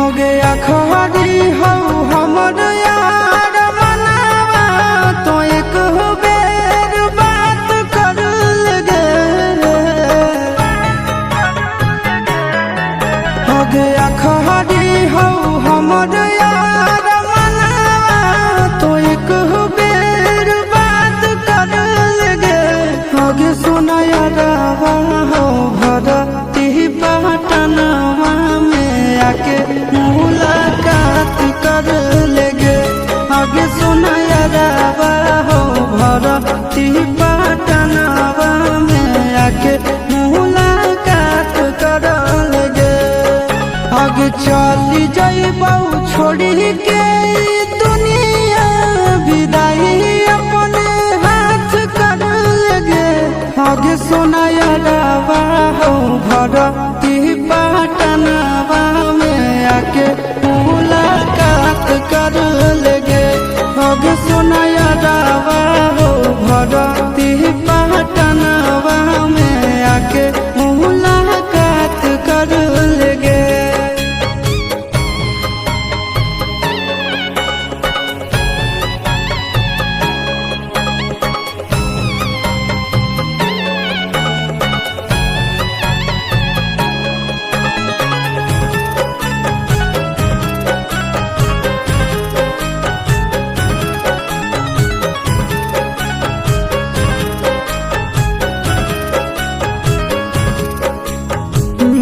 हो गया खरी हो हमर यार मनावा तो एक बेर बात कर लगे। हो गया खरी हो हमर यार मनावा तो एक बेर बात कर लगे। हो गे सोना यारवा हो भरती पटनवा में आके मुलाकात कर लेगे। आगे सुना यारवा हो भरती पटनवा में आके मुलाकात कर लेगे। आगे चली जाइबौ छोड़ी के दुनिया विदाई अपने हाथ कर लेगे। आगे सोना यारवा हो भरती पटनवा में आके मुलाकात कर लेगे। आगे सोना यारवा हो भरती पटनवा में आके मुलाकात कर लेगे।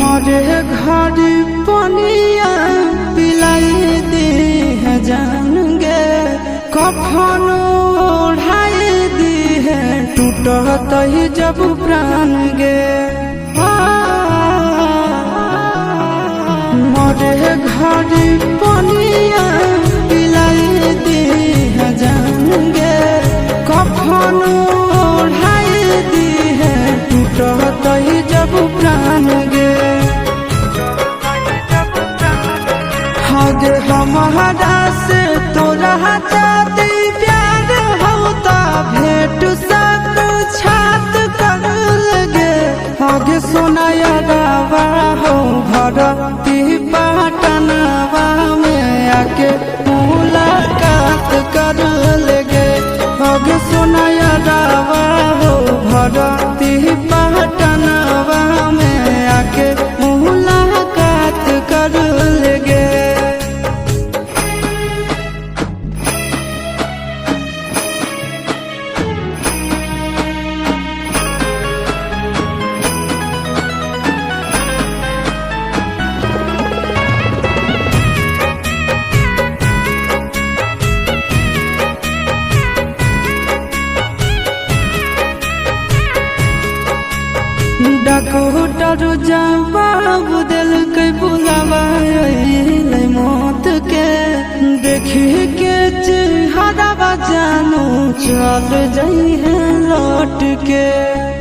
मरे घर पनिया पिलाई दे है जान गे। कफन ओढ़ाई दी है टूटत ही जब प्राण गे। मरे घर पनिया पिलाई दे है जान गे। कफन ओढ़ाई दी है टूटत ही जब प्राण गे। हगे हमारा से तोरा जाती प्यार होता भेंट साक्षात कर लगे। हगे सोना यारवा हो भरती पटनवा में आके मुलाकात कर लेगे। हगे सोना यारवा हो भरती पटनवा में आके मुलाकात कर लेगे। डॉक्टर जवाब दिल के बुलावा मौत के। देखी के चेहरा जानू चल जाई है